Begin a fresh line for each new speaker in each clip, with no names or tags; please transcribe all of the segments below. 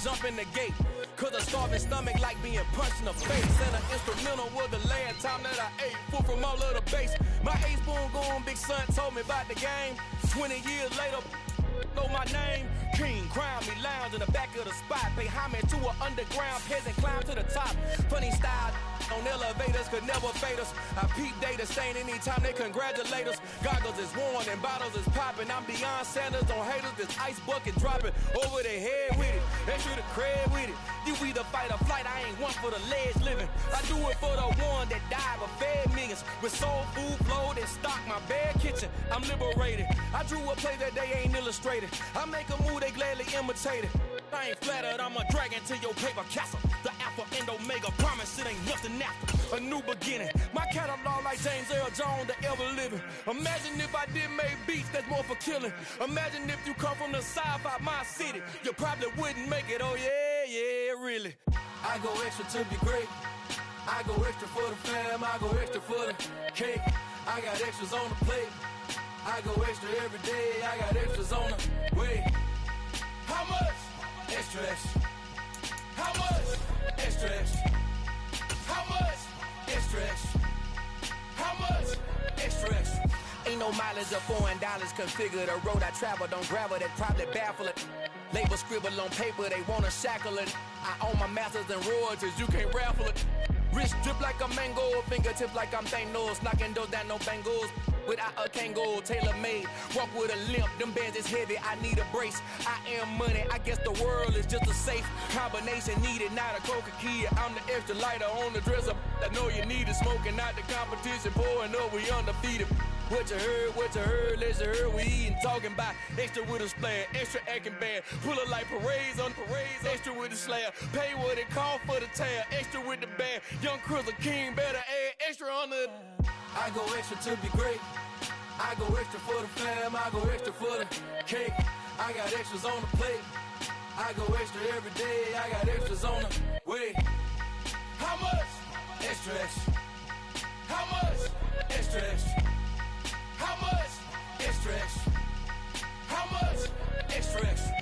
jump in the gate. Cause a starving stomach like being punched in the face. And an instrumental was the last time that I ate. Full from all of the bass. My ace boom goon, big son told me about the game. 20 years later, know my name. King, crown me, lounge in the back of the spot. Pay homage to an underground peasant, climb to the top. Funny style on elevators could never fade us. I peep data stain anytime they congratulate us. Goggles is worn and bottles is popping. I'm beyond Sanders on haters, this ice bucket dropping over their head with it. They should have cred with it. You either fight or flight, I ain't one for the ledge living. I do it for the one that died but fed millions. With soul food flowed and stock my bare kitchen. I'm liberated. I drew a play that they ain't illustrated. I make a move, they gladly imitate it. I ain't flattered, I'm a dragon to your paper castle. The alpha and omega, promise it ain't nothing after. A new beginning. My catalog like James Earl Jones, the ever living. Imagine if I did make beats that's more for killing. Imagine if you come from the south out my city. You probably wouldn't make it, oh yeah, really. I go extra to be great. I go extra for the fam, I go extra for the cake. I got extras on the plate. I go extra every day, I got extras on the way. How much? Extra, extra. How much? Extra, extra. How much? Extra, extra. How much? Extra, extra. Ain't no mileage or $4 configure the road I travel. Don't gravel that probably baffle it. Label scribble on paper, they wanna shackle it. I own my masters and royalties, you can't raffle it. Wrist drip like a mango, fingertip like I'm Thanos. Knocking those down, no bangles. Without a Kango, tailor-made. Walk with a limp, them bands is heavy, I need a brace. I am money, I guess the world is just a safe combination needed, not a coca key. I'm the extra lighter on the dresser. I know you need it, smoking out the competition, pouring up, we undefeated. What you heard, let's heard, we eating, talking about extra with a splash, extra acting bad, pull it like parades on parades, extra with the slab, pay what it cost for the tab, extra with the band, young Chris a king, better add extra on the. I go extra to be great, I go extra for the fam, I go extra for the cake, I got extras on the plate, I go extra every day, I got extras on the way. How much? Extra, extra. How much? Extra, extra. How much? Extra, extra. How much? Extra, extra.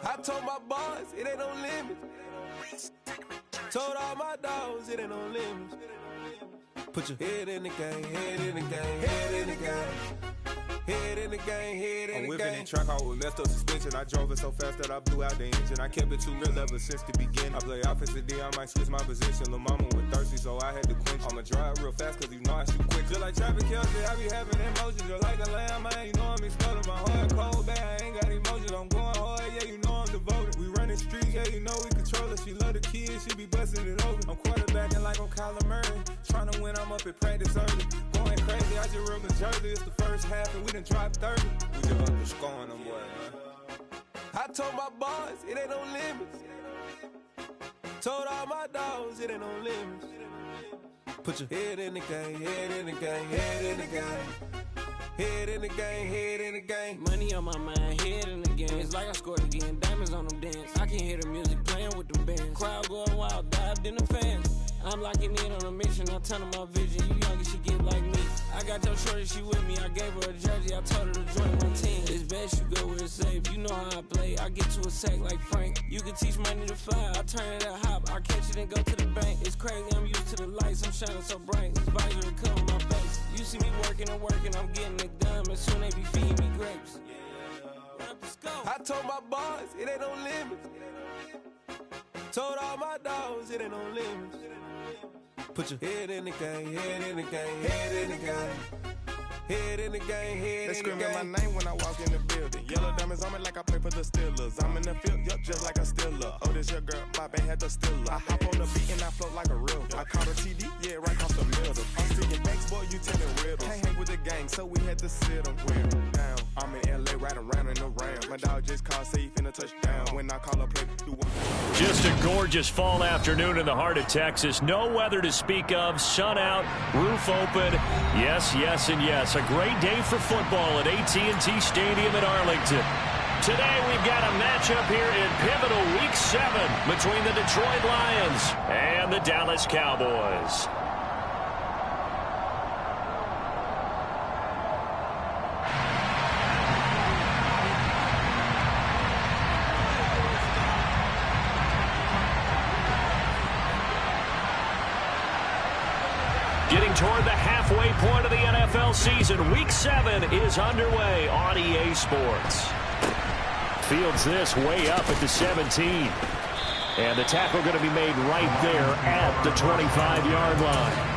I told my boys it ain't no limits. Told all my dogs it ain't no limits. Put your head in the game, head in the game, head in the game. Head in the game, head in the game. I'm whipping in track out with messed up suspension. I drove it so fast that I blew out the engine. I kept it too real ever since the beginning. I play offensive D, I might switch my position. Lil' mama was thirsty, so I had to quench. I'ma drive real fast, cause you know I shoot quick. Just like traffic Kelsey, I be having emotions. Just like a lamb, man, you know I'm exploding. My heart cold, bad, I ain't got emotions. I'm going hard, yeah, you know I'm devoted. We running streets, yeah, you know we control it. She love the kids, she be busting it open. I'm quarterbacking like I'm Kyler Murray. Trying to win, I'm up at practice early. Going crazy, I just ripped the jersey. It's the first half, and we done dropped 30. We just up the scoring them, boy, man. I told my boys, it ain't no limits. Told all my dogs, it ain't no limits. Put your head in the game, head in the game, head in the game. Head in the game, head in the game.
Money on my mind, head in the game. It's like I scored again, diamonds on them dance. I can hear the music playing with them bands. Crowd going wild, dived in the fans. I'm locking in on a mission, I tell her my vision. You young and she get like me. I got your shorty, she with me. I gave her a jersey, I told her to join my team. It's best you go where it's safe. You know how I play. I get to a sack like Frank. You can teach money to fly. I turn it at hop. I catch it and go to the bank. It's crazy, I'm used to the lights. I'm shining so bright. This visor will cover my face. You see me working and working, I'm getting it done. And soon they be feeding me grapes.
I told my boys, it ain't no limits. Told all my dogs, it ain't no limits. Put your head in the game, head in the game, head in the game. Head in the game, head in the game.
They screaming my name when I walk in the building. Yellow diamonds on me like I play for the Steelers. I'm in the field, yup, just like a Steeler. Oh, this your girl, my band had the Steeler. I hop on the beat and I float like a real. I caught a TD, yeah, right off the middle. I'm sticking banks, boy, you telling riddles. Can't hang with the gang, so we had to sit them down. I'm in LA, riding around in the Ram. My dog just called, say he finna touchdown. When I call a play, do one.
Just a gorgeous fall afternoon in the heart of Texas. No weather to speak of. Sun out, roof open. Yes, yes, and yes. A great day for football at AT&T Stadium in Arlington. Today we've got a matchup here in pivotal Week 7 between the Detroit Lions and the Dallas Cowboys. Getting toward the halfway point of the NFL season, Week 7 is underway on EA Sports. Fields this way up at the 17. And the tackle going to be made right there at the 25-yard line.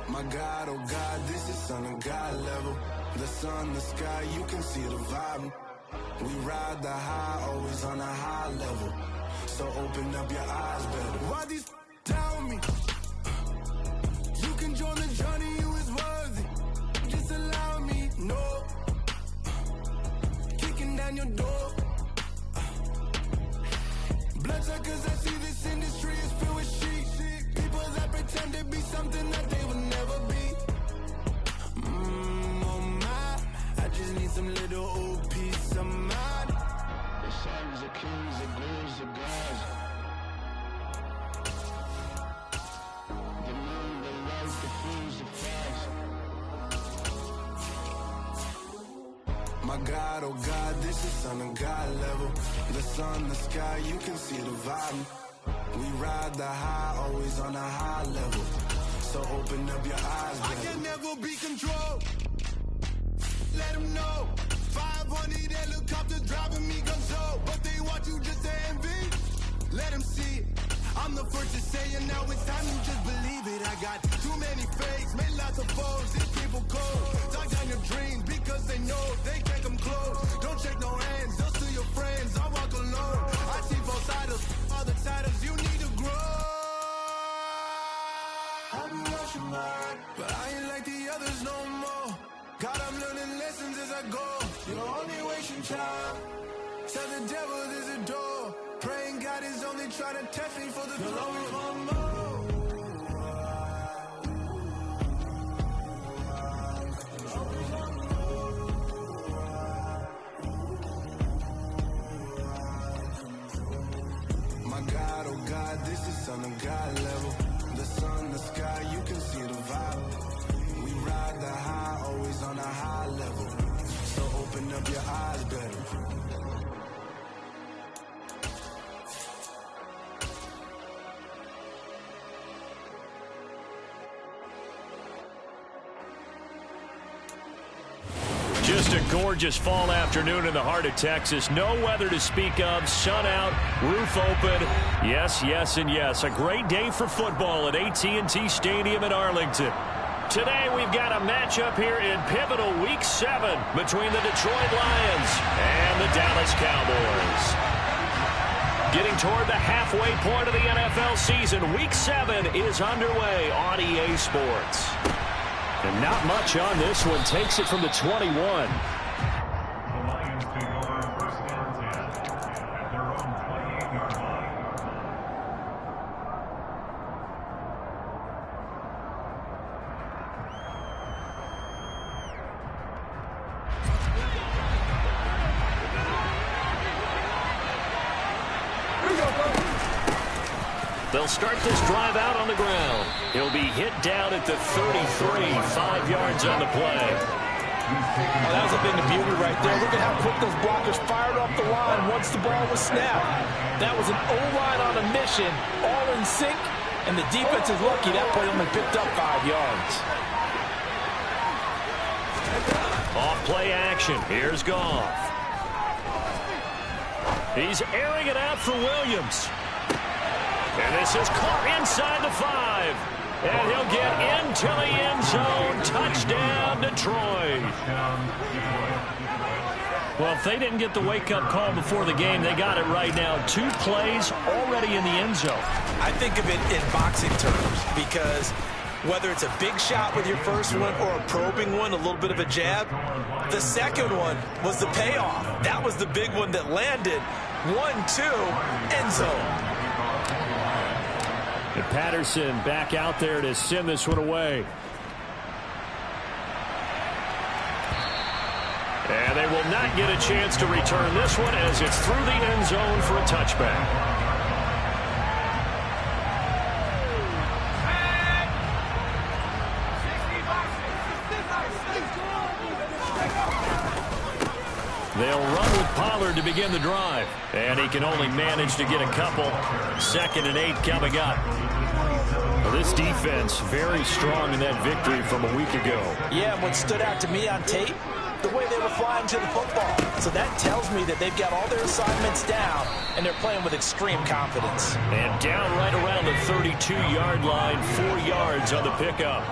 My God, oh God, this is Son of God level. The sun, the sky, you can see the vibe. We ride the high, always on a high level. So open up your eyes better. Why these tell me? You can join the journey, you is worthy. Just allow me, no. Kicking down your door. Bloodsuckers, I see this industry is filled with sheep. People that pretend to be something that they will never be. Oh my, I just need some little old peace of mind. The sons of kings, the ghouls, the gods. The moon, the light, the fools, the frogs. My God, oh God, this is Son of God level. The sun, the sky, you can see the vibe. We ride the high, always on a high level. So open up your eyes, baby. I can never be controlled. Let them know. 500 helicopters driving me gunso. But they want you just to envy. Let them see it. I'm the first to say it, now it's time you just believe it. I got too many fakes, made lots of foes. These people cold. Talk down your dreams because they know they can't come close. Don't check no hands, they'll steal your friends. I walk alone. I see both sides, all the titles you need to grow. I've been watching mine, but I ain't like the others no more. God, I'm learning lessons as I go. You're only wasting time. Tell the devil there's a door. Praying God is only trying to test me for the throne. My God, oh God, this is Son of God level. The sun, the sky, you can see the vibe. We ride the high, always on a high level. So open up your eyes better.
Just a gorgeous fall afternoon in the heart of Texas. No weather to speak of. Sun out, roof open. Yes, yes, and yes. A great day for football at AT&T Stadium in Arlington. Today we've got a matchup here in pivotal Week 7 between the Detroit Lions and the Dallas Cowboys. Getting toward the halfway point of the NFL season, Week 7 is underway on EA Sports. And not much on this one. Takes it from the 21.
The Lions take over first down 10 at their own 28-yard line.
They'll start this drive out on the ground. He'll be hit down at the 33, 5 yards on the play.
Oh, that was a thing of beauty right there. Look at how quick those blockers fired off the line once the ball was snapped. That was an O-line on a mission, all in sync, and the defense is lucky that play only picked up 5 yards.
Off play action. Here's Goff. He's airing it out for Williams. And this is caught inside the 5. And he'll get into the end zone. Touchdown, Detroit. Well, if they didn't get the wake-up call before the game, they got it right now. 2 plays already in the end zone.
I think of it in boxing terms because whether it's a big shot with your first one or a probing one, a little bit of a jab, the second one was the payoff. That was the big one that landed. 1-2, end zone.
And Patterson back out there to send this one away. And they will not get a chance to return this one as it's through the end zone for a touchback. They'll run with Pollard to begin the drive. And he can only manage to get a couple. 2nd and 8 coming up. Well, this defense very strong in that victory from a week ago.
Yeah, what stood out to me on tape, the way they were flying to the football. So that tells me that they've got all their assignments down, and they're playing with extreme confidence.
And down right around the 32-yard line, 4 yards on the pickup.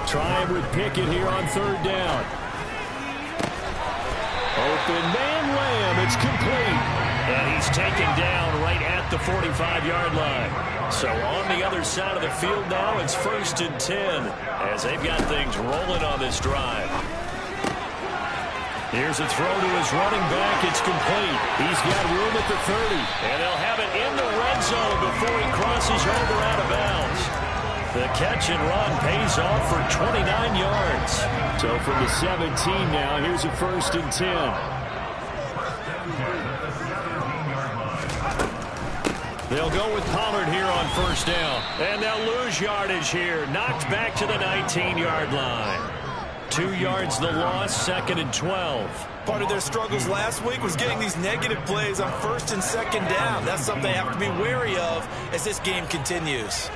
Trying with Pickett here on 3rd down. Open man Lamb, it's complete. And he's taken down right at the 45-yard line. So on the other side of the field now, it's 1st and 10 as they've got things rolling on this drive. Here's a throw to his running back. It's complete. He's got room at the 30. And they'll have it in the red zone before he crosses over out of bounds. The catch and run pays off for 29 yards. So from the 17 now, here's a 1st and 10. They'll go with Pollard here on 1st down. And they'll lose yardage here. Knocked back to the 19-yard line. 2 yards the loss, 2nd and 12.
Part of their struggles last week was getting these negative plays on 1st and 2nd down. That's something they have to be wary of as this game continues.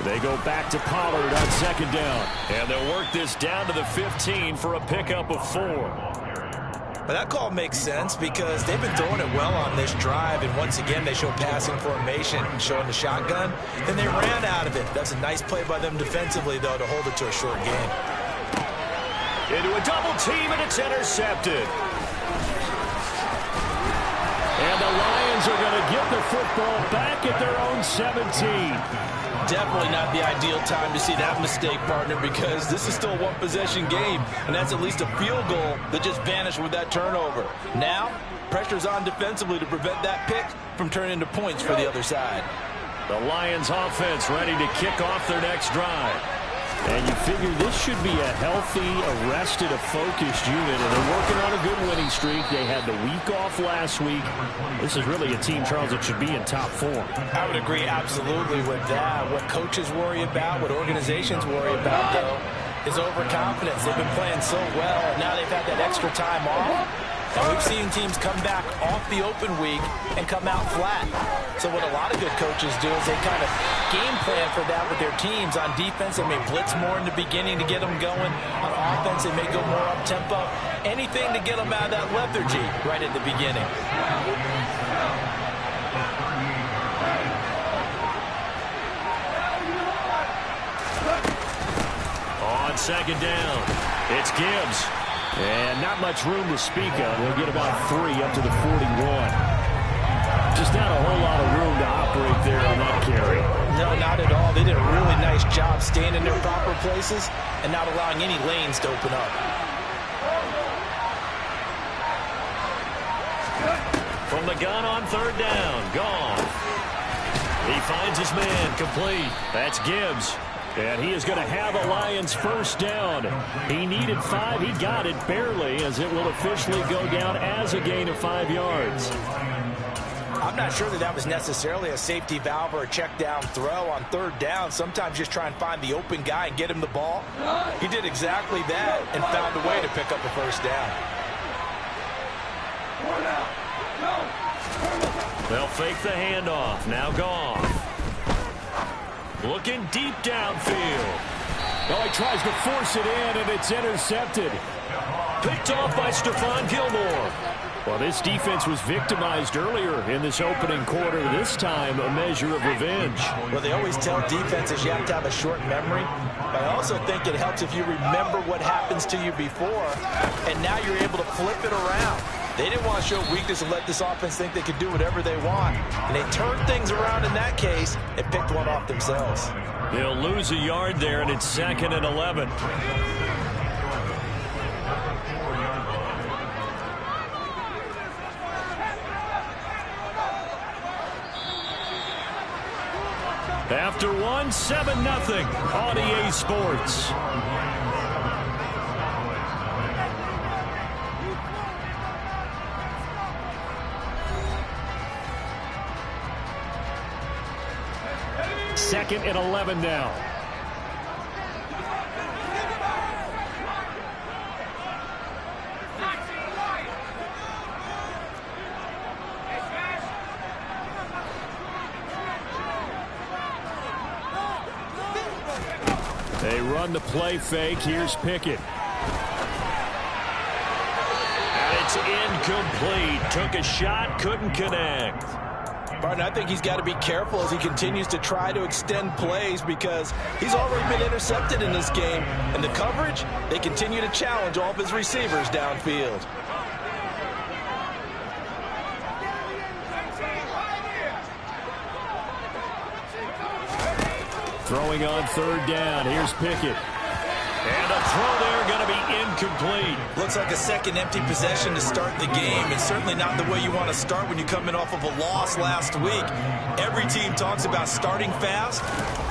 They go back to Pollard on 2nd down. And they'll work this down to the 15 for a pickup of 4.
But that call makes sense because they've been throwing it well on this drive. And once again, they show passing formation and showing the shotgun. Then they ran out of it. That's a nice play by them defensively, though, to hold it to a short game.
Into a double team, and it's intercepted. And the Lions are going to get the football back at their own 17.
Definitely not the ideal time to see that mistake, partner, because this is still a one-possession game, and that's at least a field goal that just vanished with that turnover. Now, pressure's on defensively to prevent that pick from turning into points for the other side.
The Lions offense ready to kick off their next drive. And you figure this should be a healthy, arrested, a focused unit, and they're working on a good winning streak. They had the week off last week. This is really a team, Charles, that should be in top form.
I would agree absolutely with that. What coaches worry about, what organizations worry about, though, is overconfidence. They've been playing so well, and now they've had that extra time off. And we've seen teams come back off the open week and come out flat. So what a lot of good coaches do is they kind of game plan for that with their teams. On defense, they may blitz more in the beginning to get them going. On offense, they may go more up-tempo. Anything to get them out of that lethargy right at the beginning.
On 2nd down, it's Gibbs. And not much room to speak of. They'll get about 3 up to the 41. Just not a whole lot of room to operate there on that carry.
No, not at all. They did a really nice job staying in their proper places and not allowing any lanes to open up.
From the gun on 3rd down, Goff. He finds his man, complete. That's Gibbs. And he is going to have a Lions first down. He needed 5. He got it barely, as it will officially go down as a gain of 5 yards.
I'm not sure that was necessarily a safety valve or a check down throw on third down. Sometimes just try and find the open guy and get him the ball. He did exactly that and found a way to pick up a first down.
They'll fake the handoff. Now Goff. Looking deep downfield. Oh, he tries to force it in, and it's intercepted. Picked off by Stephon Gilmore. Well, this defense was victimized earlier in this opening quarter. This time, a measure of revenge.
Well, they always tell defenses you have to have a short memory. But I also think it helps if you remember what happens to you before, and now you're able to flip it around. They didn't want to show weakness and let this offense think they could do whatever they want. And they turned things around in that case and picked one off themselves.
They'll lose a yard there, and it's 2nd and 11. After one, 7-0 on EA Sports. Second and 11 now. They run the play fake. Here's Pickett. And it's incomplete. Took a shot, couldn't connect.
Barton, I think he's got to be careful as he continues to try to extend plays because he's already been intercepted in this game. And the coverage, they continue to challenge all of his receivers downfield.
Throwing on third down. Here's Pickett. And a throw there going to be incomplete.
Looks like a second empty possession to start the game, and certainly not the way you want to start when you're coming off of a loss last week. Every team talks about starting fast.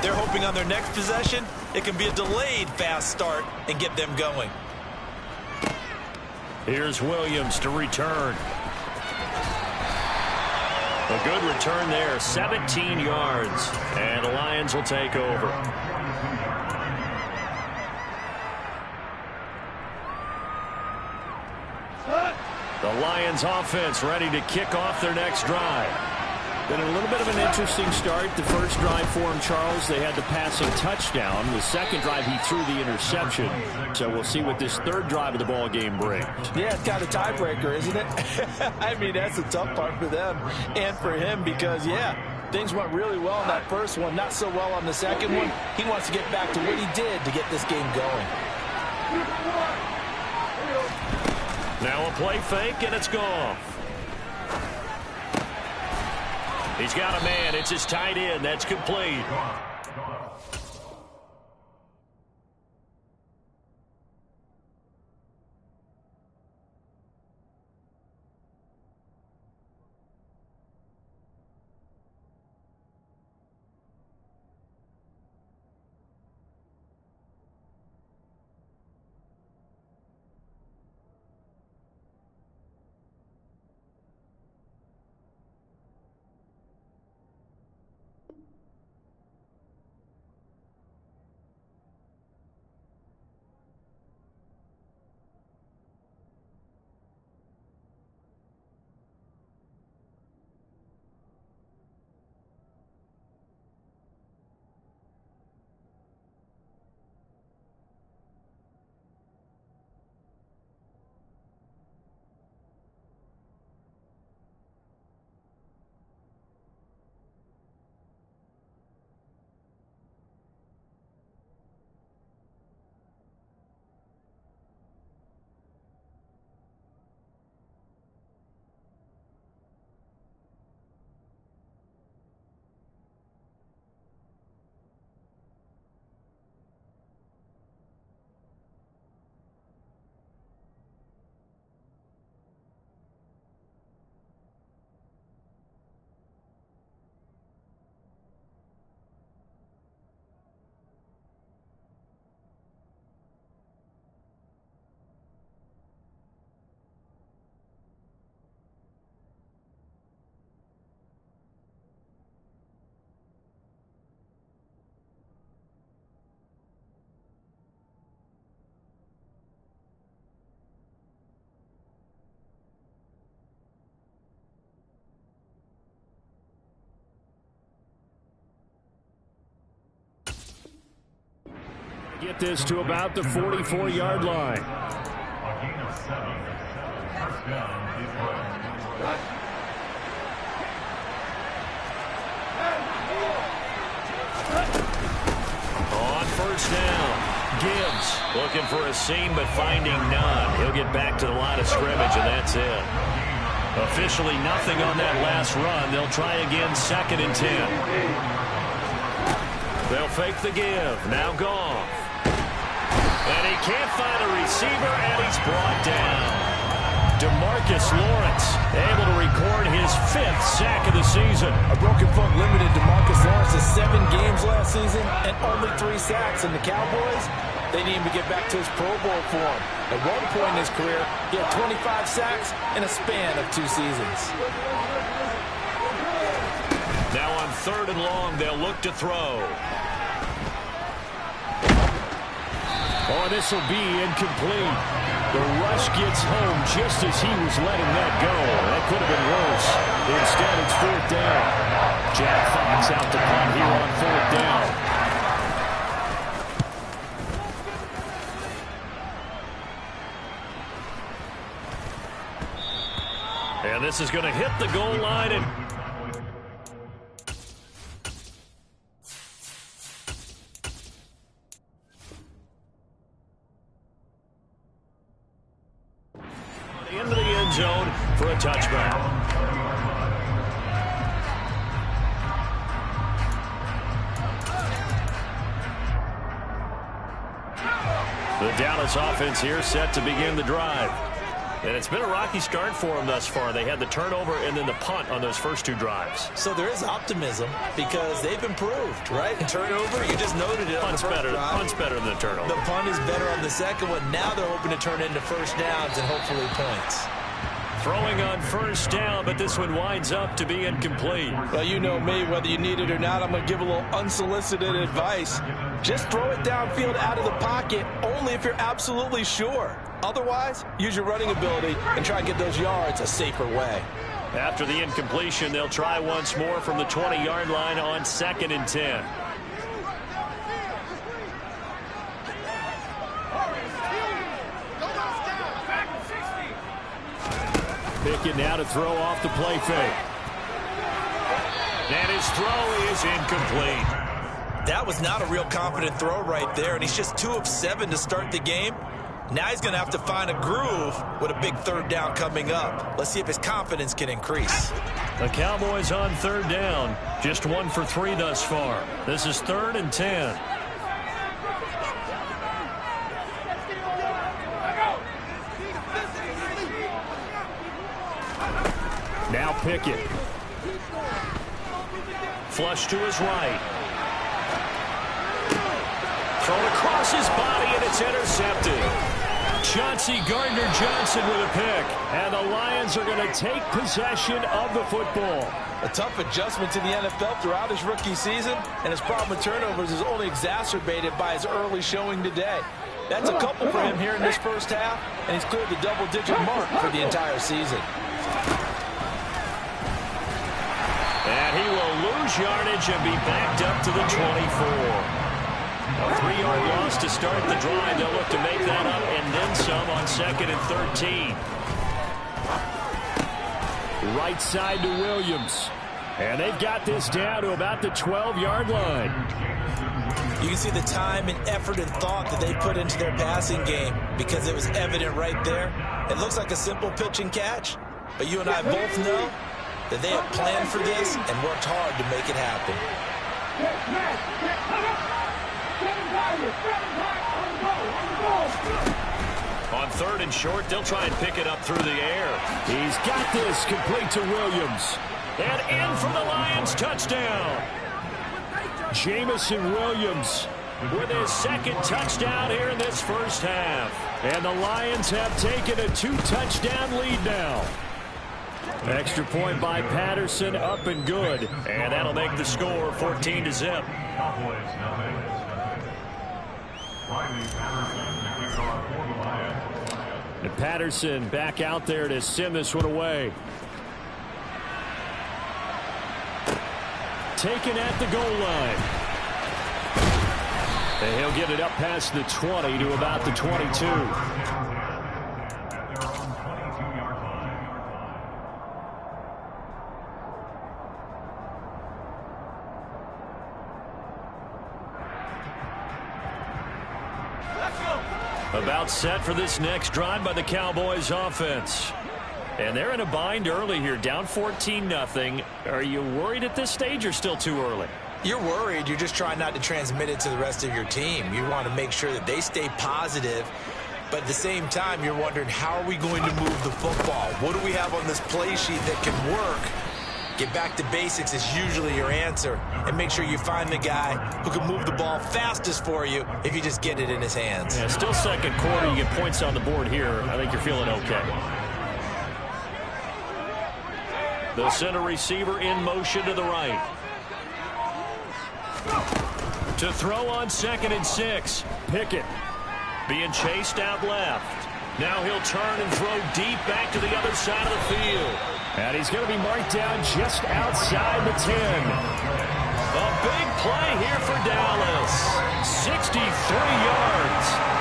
They're hoping on their next possession it can be a delayed fast start and get them going.
Here's Williams to return. A good return there, 17 yards. And the Lions will take over. The Lions offense ready to kick off their next drive. Been a little bit of an interesting start. The first drive for him, Charles, they had the passing touchdown. The second drive, he threw the interception. So we'll see what this third drive of the ball game brings.
Yeah, it's kind of a tiebreaker, isn't it? I mean, that's a tough part for them and for him because, yeah, things went really well in that first one, not so well on the second one. He wants to get back to what he did to get this game going.
Now a play fake, and it's gone. He's got a man. It's his tight end. That's complete. Get this to about the 44-yard line.
A gain of 7. First down, Detroit.
On first down, Gibbs looking for a seam but finding none. He'll get back to the line of scrimmage, and that's it. Officially nothing on that last run. They'll try again, 2nd and 10. They'll fake the give. Now Goff. And he can't find a receiver, and he's brought down. DeMarcus Lawrence able to record his 5th sack of the season.
A broken foot limited DeMarcus Lawrence to 7 games last season and only 3 sacks. And the Cowboys, they need him to get back to his Pro Bowl form. At one point in his career, he had 25 sacks in a span of 2 seasons.
Now on 3rd and long, they'll look to throw. Oh, this will be incomplete. The rush gets home just as he was letting that go. That could have been worse. Instead, it's 4th down. Jack Fox out to punt here on 4th down. And this is going to hit the goal line and into the end zone for a touchback. The Dallas offense here set to begin the drive. And it's been a rocky start for them thus far. They had the turnover and then the punt on those first 2 drives.
So there is optimism because they've improved, right? Turnover, you just noted it.
Punt's better than the turnover.
The punt is better on the second one. Now they're hoping to turn into first downs and hopefully points.
Throwing on first down, but this one winds up to be incomplete.
Well, you know me, whether you need it or not, I'm going to give a little unsolicited advice. Just throw it downfield out of the pocket, only if you're absolutely sure. Otherwise, use your running ability and try and get those yards a safer way.
After the incompletion, they'll try once more from the 20-yard line on 2nd and 10. Pickett now to throw off the play fake. And his throw is incomplete.
That was not a real confident throw right there, and he's just 2 of 7 to start the game. Now he's going to have to find a groove with a big 3rd down coming up. Let's see if his confidence can increase.
The Cowboys on 3rd down. Just 1 for 3 thus far. This is 3rd and 10. Now Pickett. Flush to his right. Thrown across his body, and it's intercepted. Chauncey Gardner-Johnson with a pick. And the Lions are going to take possession of the football.
A tough adjustment to the NFL throughout his rookie season, and his problem with turnovers is only exacerbated by his early showing today. That's a couple for him here in this first half, and he's cleared the double-digit mark for the entire season.
And he will lose yardage and be backed up to the 24. A 3-yard loss to start the drive. They'll look to make that up and then some on 2nd and 13. Right side to Williams. And they've got this down to about the 12-yard line.
You can see the time and effort and thought that they put into their passing game because it was evident right there. It looks like a simple pitch and catch, but you and I both know that they have planned for this and worked hard to make it happen.
On 3rd and short, they'll try and pick it up through the air. He's got this complete to Williams. And in for the Lions, touchdown. Jamison Williams with his 2nd touchdown here in this first half. And the Lions have taken a 2-touchdown lead now. Extra point by Patterson, up and good. And that'll make the score 14-0. And Patterson back out there to send this one away. Taken at the goal line. And he'll get it up past the 20 to about the 22. About set for this next drive by the Cowboys offense. And they're in a bind early here, down 14-0. Are you worried at this stage or still too early?
You're worried. You're just trying not to transmit it to the rest of your team. You want to make sure that they stay positive. But at the same time, you're wondering, how are we going to move the football? What do we have on this play sheet that can work? Get back to basics is usually your answer. And make sure you find the guy who can move the ball fastest for you if you just get it in his hands.
Yeah, still second quarter. You get points on the board here. I think you're feeling okay. The center receiver in motion to the right. To throw on 2nd and 6. Pickett being chased out left. Now he'll turn and throw deep back to the other side of the field. And he's going to be marked down just outside the 10. A big play here for Dallas. 63 yards.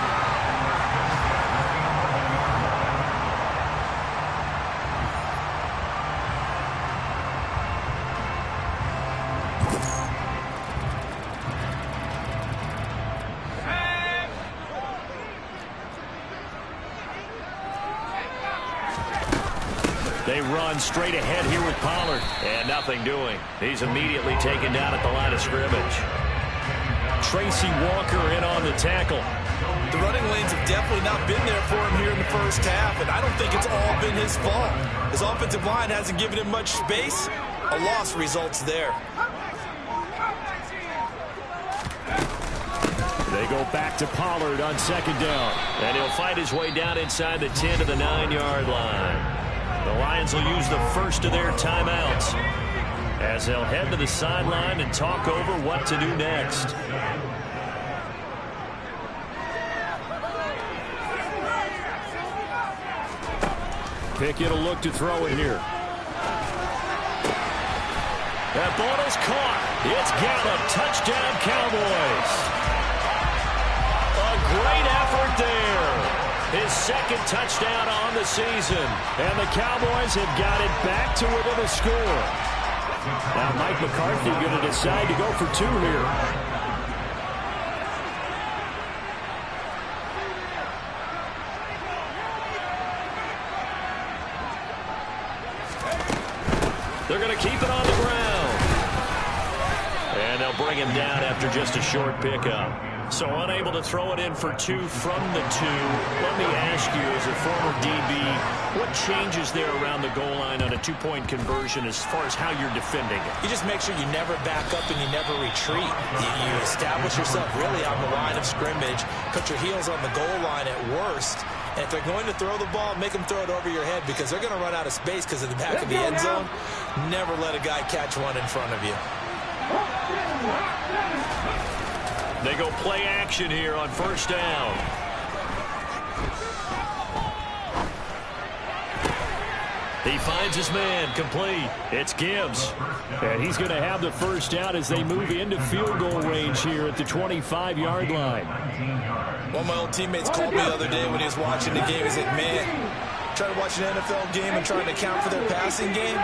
They run straight ahead here with Pollard. And nothing doing. He's immediately taken down at the line of scrimmage. Tracy Walker in on the tackle.
The running lanes have definitely not been there for him here in the first half, and I don't think it's all been his fault. His offensive line hasn't given him much space. A loss results there.
They go back to Pollard on 2nd down. And he'll fight his way down inside the 10 to the 9-yard line. The Lions will use the first of their timeouts as they'll head to the sideline and talk over what to do next. Pickett will look to throw it here. That ball is caught. It's Gallup. Touchdown, Cowboys. A great effort there. His 2nd touchdown on the season. And the Cowboys have got it back to within a score. Now Mike McCarthy going to decide to go for 2 here. They're going to keep it on the ground. And they'll bring him down after just a short pickup. So unable to throw it in for 2 from the 2. Let me ask you, as a former DB, what changes there around the goal line on a 2-point conversion as far as how you're defending it?
You just make sure you never back up and you never retreat. You establish yourself really on the line of scrimmage, put your heels on the goal line at worst. And if they're going to throw the ball, make them throw it over your head because they're going to run out of space because of the back of the end zone. Never let a guy catch one in front of you.
They go play action here on 1st down. He finds his man, complete. It's Gibbs. And he's going to have the 1st down as they move into field goal range here at the 25-yard line.
One of my old teammates called me the other day when he was watching the game. He said, man, trying to watch an NFL game and trying to account for their passing game,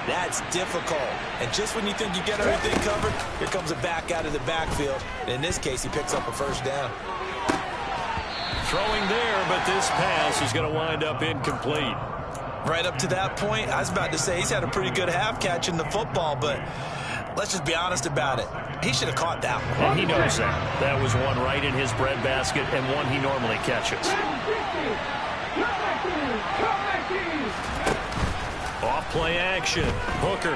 that's difficult. And just when you think you get everything covered, here comes a back out of the backfield. And in this case, he picks up a 1st down.
Throwing there, but this pass is going to wind up incomplete.
Right up to that point, I was about to say he's had a pretty good half catching the football, but let's just be honest about it. He should have caught that one.
And he knows that. That was one right in his breadbasket and one he normally catches. Off play action. Hooker.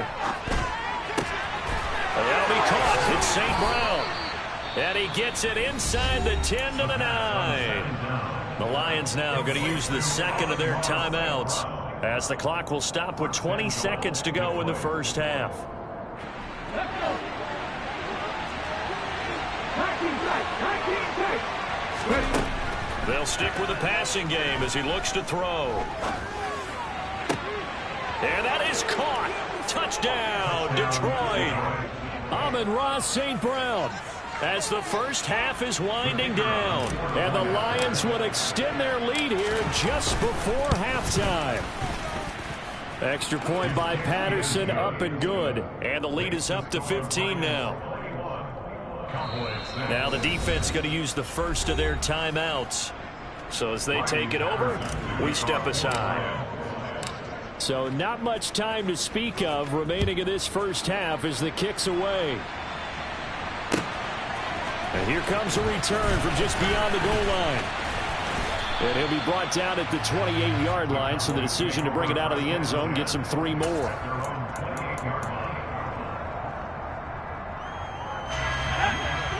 That'll be caught. It's St. Brown. And he gets it inside the 10 to the 9. The Lions now going to use the 2nd of their timeouts as the clock will stop with 20 seconds to go in the 1st half. They'll stick with the passing game as he looks to throw. And that is caught. Touchdown, Detroit. Amon-Ra St. Brown. as the first half is winding down. And the Lions would extend their lead here just before halftime. Extra point by Patterson, up and good. And the lead is up to 15 now. Now the defense going to use the first of their timeouts. So as they take it over, we step aside. So not much time to speak of remaining in this first half as the kick's away. And here comes a return from just beyond the goal line. And he'll be brought down at the 28-yard line, so the decision to bring it out of the end zone gets him 3 more.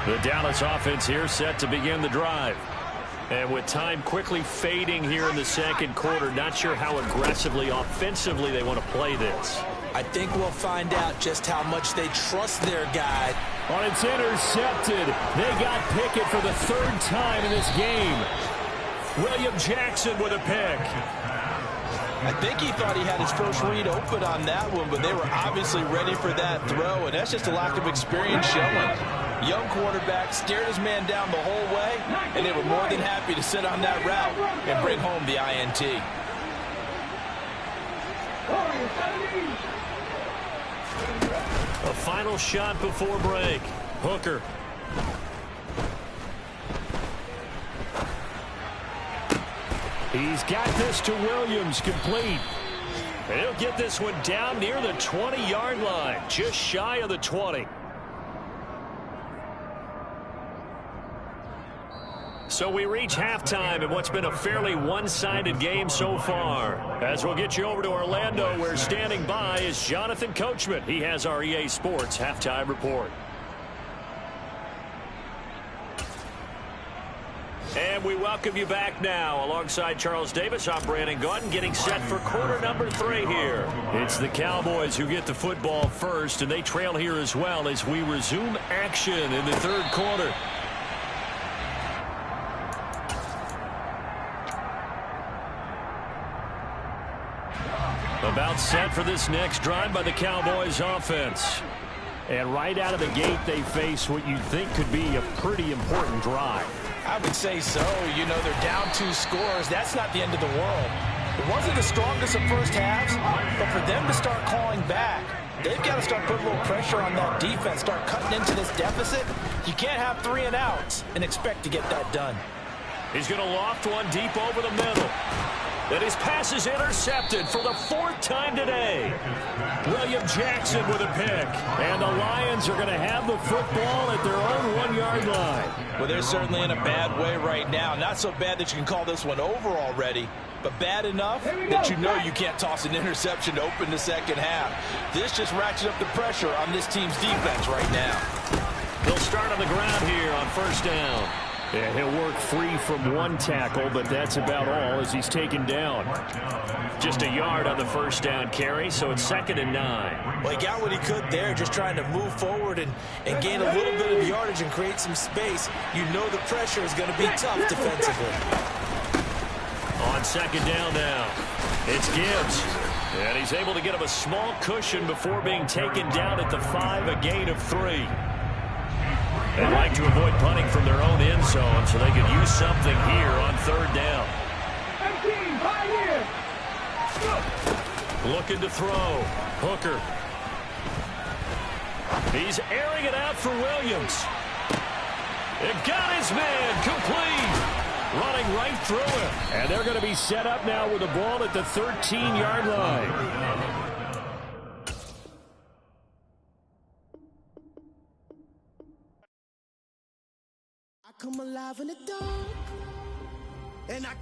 The Dallas offense here set to begin the drive. And with time quickly fading here in the second quarter, not sure how aggressively, offensively they want to play this.
I think we'll find out just how much they trust their guy.
On it's intercepted. They got Pickett for the 3rd time in this game. William Jackson with a pick.
I think he thought he had his first read open on that one, but they were obviously ready for that throw, and that's just a lack of experience showing. Young quarterback stared his man down the whole way, and they were more than happy to sit on that route and bring home the INT.
A final shot before break. Hooker. He's got this to Williams, complete. And he'll get this one down near the 20-yard line, just shy of the 20. So we reach halftime in what's been a fairly one-sided game so far. As we'll get you over to Orlando, where standing by is Jonathan Coachman. He has our EA Sports halftime report. And we welcome you back now. Alongside Charles Davis, I'm Brandon Gaudin, getting set for quarter number 3 here. It's the Cowboys who get the football first, and they trail here as well as we resume action in the 3rd quarter. About set for this next drive by the Cowboys offense. And right out of the gate, they face what you'd think could be a pretty important drive.
I would say so. You know, they're down 2 scores. That's not the end of the world. It wasn't the strongest of first halves, but for them to start calling back, they've got to start putting a little pressure on that defense, start cutting into this deficit. You can't have 3 and outs and expect to get that done.
He's going to loft one deep over the middle. And his pass is intercepted for the 4th time today. William Jackson with a pick. And the Lions are going to have the football at their own 1-yard line.
Well, they're certainly in a bad way right now. Not so bad that you can call this one over already, but bad enough that you know you can't toss an interception to open the second half. This just ratchets up the pressure on this team's defense right now.
They'll start on the ground here on 1st down. Yeah, he'll work free from 1 tackle, but that's about all as he's taken down. Just a yard on the 1st down carry, so it's 2nd and 9.
Well, he got what he could there, just trying to move forward and gain a little bit of yardage and create some space. You know the pressure is going to be tough defensively.
On 2nd down now, it's Gibbs. And he's able to get him a small cushion before being taken down at the 5, a gain of 3. They like to avoid punting from their own end zone, so they could use something here on 3rd down. Looking to throw. Hooker. He's airing it out for Williams. It got his man complete. Running right through him. And they're going to be set up now with the ball at the 13-yard line.
Come alive in the dark, and I